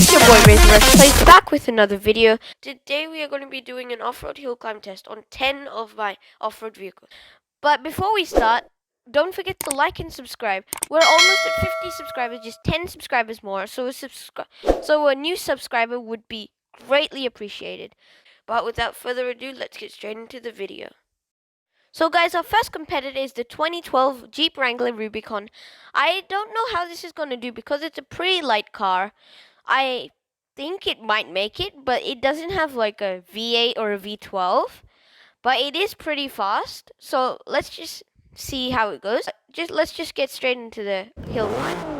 It's your boy RazorFPace back with another video. Today we are going to be doing an off-road hill climb test on 10 of my off-road vehicles. But before we start, don't forget to like and subscribe. We're almost at 50 subscribers, just 10 subscribers more, so a new subscriber would be greatly appreciated. But without further ado, let's get straight into the video. So guys, our first competitor is the 2012 Jeep Wrangler Rubicon. I don't know how this is going to do because it's a pretty light car. I think it might make it, but it doesn't have like a V8 or a V12. But it is pretty fast, so let's just see how it goes. Let's just get straight into the hill climb.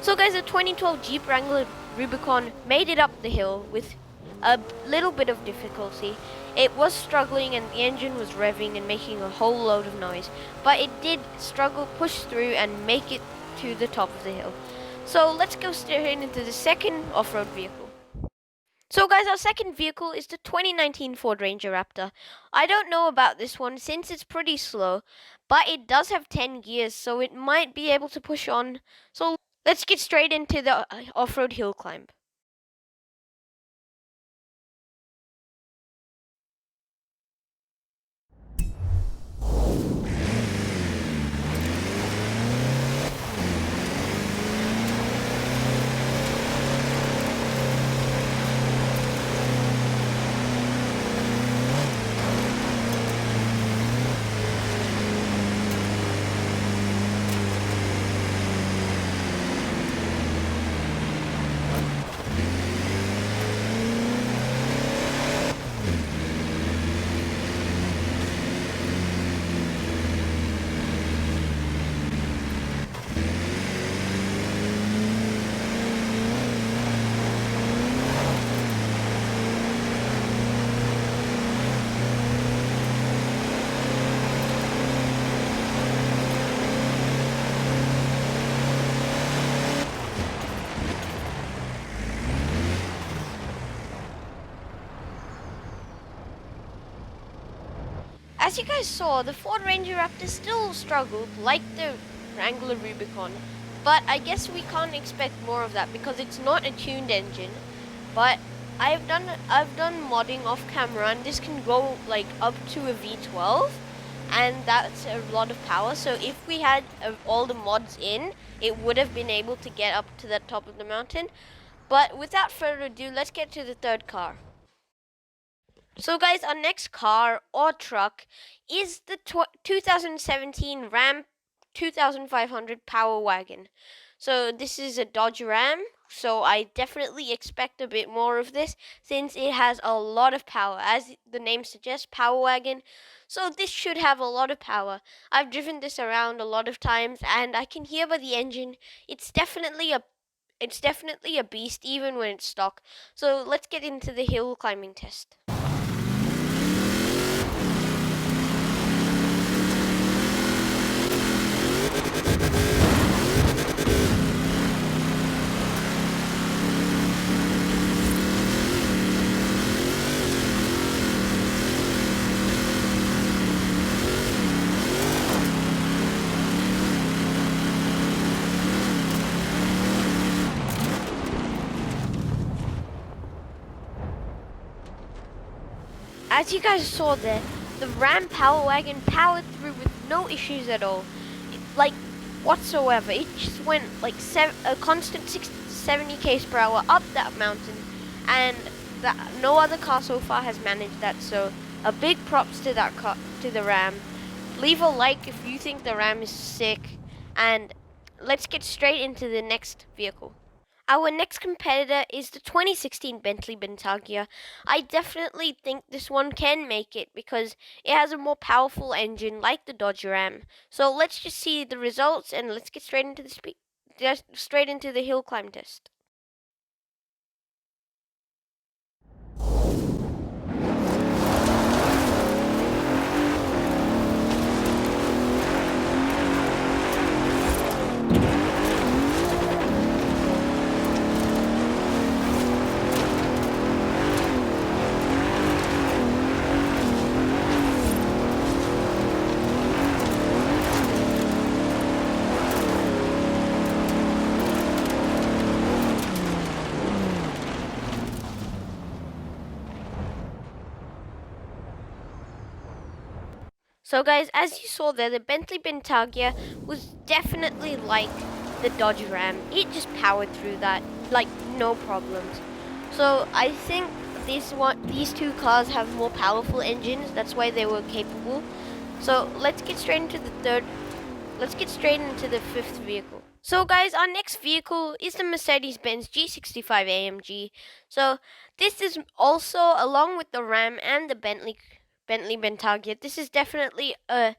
So guys, the 2012 Jeep Wrangler Rubicon made it up the hill with a little bit of difficulty. It was struggling and the engine was revving and making a whole load of noise, but it did push through and make it to the top of the hill. So let's go straight into the second off-road vehicle. So guys, our second vehicle is the 2019 Ford Ranger Raptor. I don't know about this one since it's pretty slow, but it does have 10 gears, so it might be able to push on. So let's get straight into the off-road hill climb. As you guys saw, the Ford Ranger Raptor still struggled like the Wrangler Rubicon, but I guess we can't expect more of that because it's not a tuned engine. But I've done modding off camera, and this can go like up to a V12, and that's a lot of power. So if we had all the mods in, it would have been able to get up to the top of the mountain. But without further ado, let's get to the third car. So guys, our next car or truck is the 2017 Ram 2500 Power Wagon. So this is a Dodge Ram, so I definitely expect a bit more of this since it has a lot of power. As the name suggests, Power Wagon. So this should have a lot of power. I've driven this around a lot of times and I can hear by the engine, it's definitely a beast even when it's stock. So let's get into the hill climbing test. As you guys saw there, the Ram Power Wagon powered through with no issues at all, like whatsoever. It just went like a constant 60 to 70 km per hour up that mountain, and no other car so far has managed that. So a big props to that car, to the Ram. leave a like if you think the Ram is sick, and let's get straight into the next vehicle. Our next competitor is the 2016 Bentley Bentayga. I definitely think this one can make it because it has a more powerful engine like the Dodge Ram. So let's just see the results and let's get straight into the hill climb test. So guys, as you saw there, the Bentley Bentayga was definitely like the Dodge Ram. It just powered through that like no problems. So I think these two cars have more powerful engines. That's why they were capable. So let's get straight into the fifth vehicle. So guys, our next vehicle is the Mercedes-Benz G65 AMG. So this is also, along with the Ram and the Bentley Bentayga, this is definitely a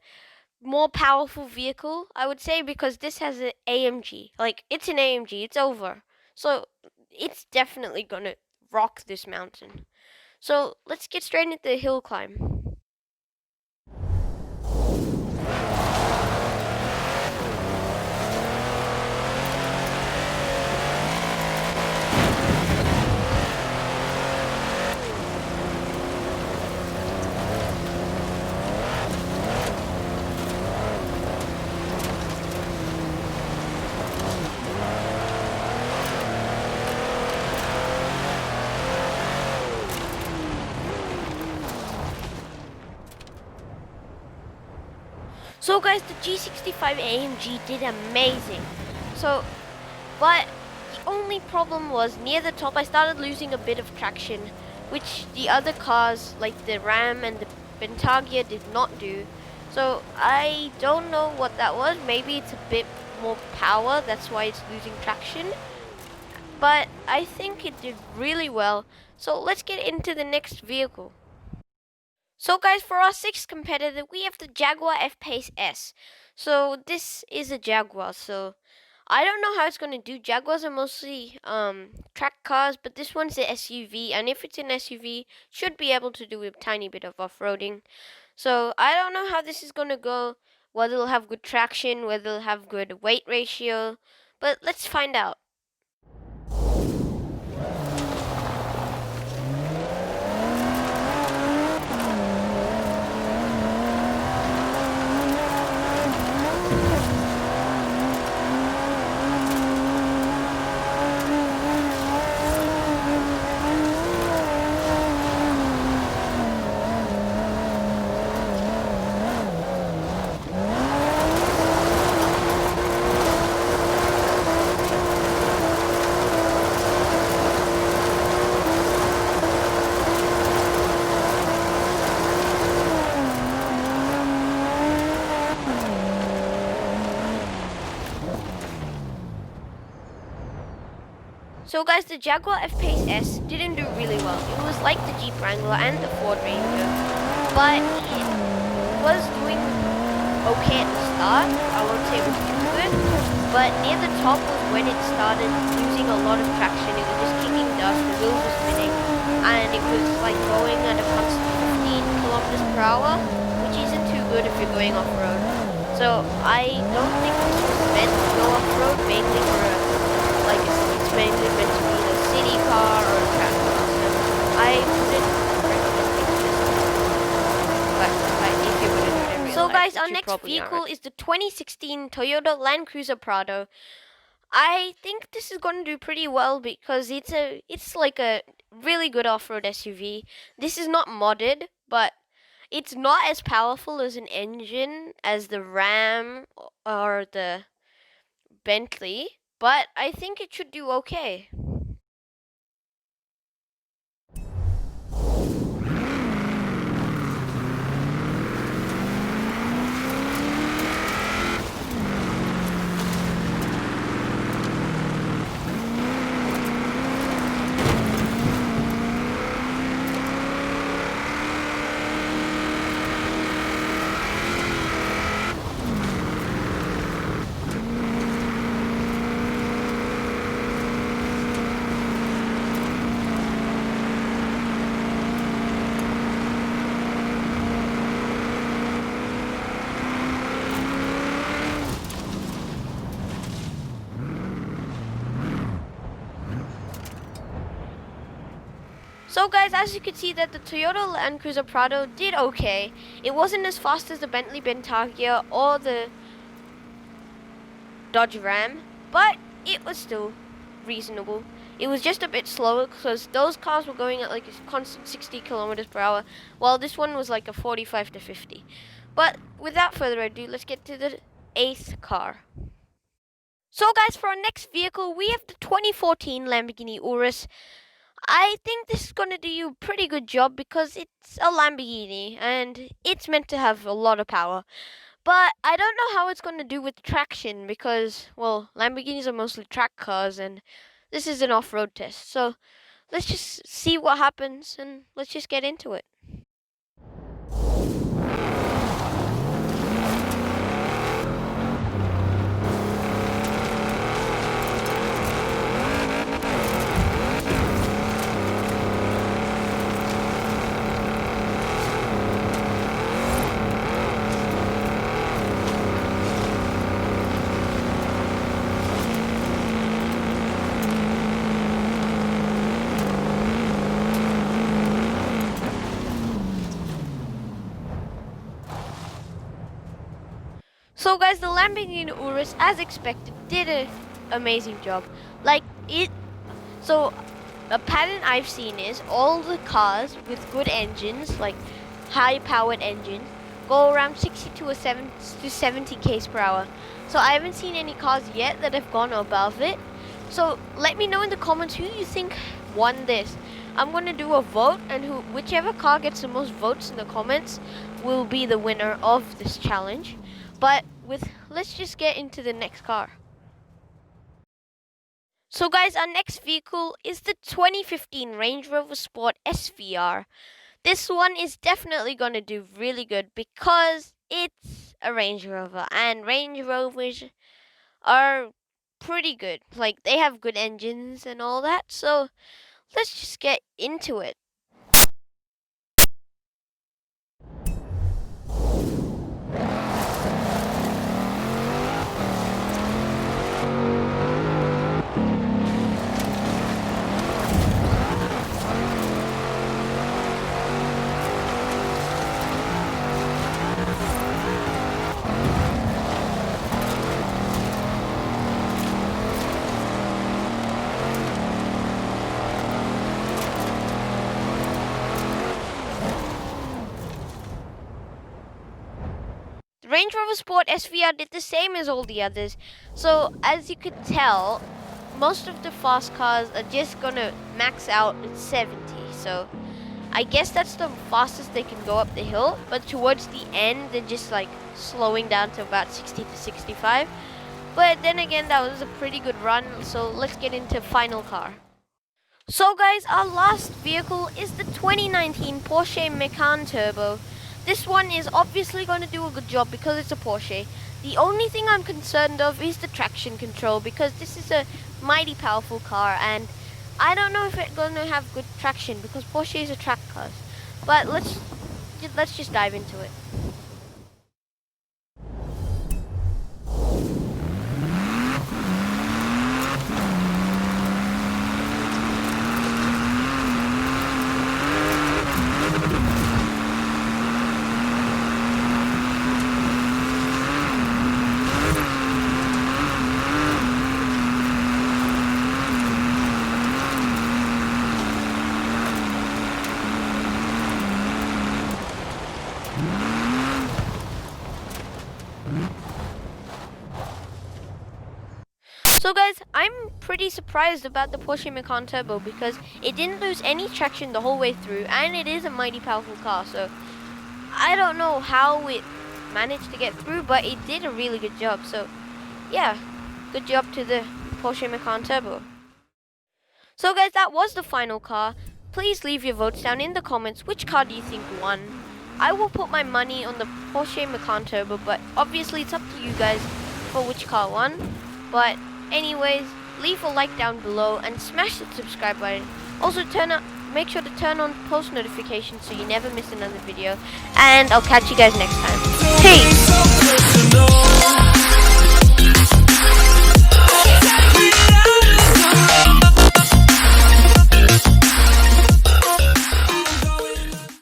more powerful vehicle, I would say, because this has an AMG. Like, it's an AMG, it's over. So it's definitely gonna rock this mountain. So let's get straight into the hill climb. So guys, the G65 AMG did amazing. But the only problem was near the top I started losing a bit of traction, which the other cars like the Ram and the Bentayga did not do. So I don't know what that was. Maybe it's a bit more power, that's why it's losing traction. But I think it did really well. So let's get into the next vehicle. So guys, for our sixth competitor, we have the Jaguar FPace S. So this is a Jaguar, so I don't know how it's going to do. Jaguars are mostly track cars, but this one's the SUV, and if it's an SUV, should be able to do a tiny bit of off-roading. So I don't know how this is going to go, whether it'll have good traction, whether it'll have good weight ratio, but let's find out. So guys, the Jaguar FPace S didn't do really well. It was like the Jeep Wrangler and the Ford Ranger, but it was doing okay at the start. I won't say it was too good, but near the top was when it started losing a lot of traction. It was just kicking dust, the wheels were spinning, and it was like going at a constant 15 kilometers per hour, which isn't too good if you're going off-road. So I don't think this was meant to go off-road, mainly for it's mainly meant to be a city car or a track car. So I wouldn't recommend this. But if you wouldn't do it in real life, so guys, our next vehicle is the 2016 Toyota Land Cruiser Prado. I think this is going to do pretty well because it's like a really good off-road SUV. This is not modded, but it's not as powerful as an engine as the Ram or the Bentley, but I think it should do okay. So guys, as you can see that the Toyota Land Cruiser Prado did okay. It wasn't as fast as the Bentley Bentayga or the Dodge Ram, but it was still reasonable. It was just a bit slower because those cars were going at like a constant 60 kilometers per hour, while this one was like a 45 to 50. But without further ado, let's get to the 8th car. So guys, for our next vehicle, we have the 2014 Lamborghini Urus. I think this is going to do you a pretty good job because it's a Lamborghini and it's meant to have a lot of power. But I don't know how it's going to do with traction because, well, Lamborghinis are mostly track cars and this is an off-road test. So let's just see what happens and let's just get into it. So guys, the Lamborghini Urus, as expected, did an amazing job. So a pattern I've seen is all the cars with good engines, like high-powered engines, go around 60 to 70 km per hour. So I haven't seen any cars yet that have gone above it. So let me know in the comments who you think won this. I'm going to do a vote, and whichever car gets the most votes in the comments will be the winner of this challenge. But let's just get into the next car. So guys, our next vehicle is the 2015 Range Rover Sport SVR. This one is definitely going to do really good because it's a Range Rover, and Range Rovers are pretty good. Like, they have good engines and all that, so let's just get into it. The Range Rover Sport SVR did the same as all the others. So as you could tell, most of the fast cars are just gonna max out at 70. So I guess that's the fastest they can go up the hill. But towards the end, they're just like slowing down to about 60 to 65. But then again, that was a pretty good run. So let's get into final car. So guys, our last vehicle is the 2019 Porsche Macan Turbo. This one is obviously going to do a good job because it's a Porsche. The only thing I'm concerned of is the traction control because this is a mighty powerful car and I don't know if it's going to have good traction because Porsche is a track car. But let's just dive into it. So guys, I'm pretty surprised about the Porsche Macan Turbo because it didn't lose any traction the whole way through and it is a mighty powerful car. So I don't know how it managed to get through, but it did a really good job. So yeah, good job to the Porsche Macan Turbo. So guys, that was the final car. Please leave your votes down in the comments. Which car do you think won? I will put my money on the Porsche Macan Turbo, but obviously it's up to you guys for which car won. But anyways, leave a like down below and smash the subscribe button. Also make sure to turn on post notifications so you never miss another video. And I'll catch you guys next time. Peace!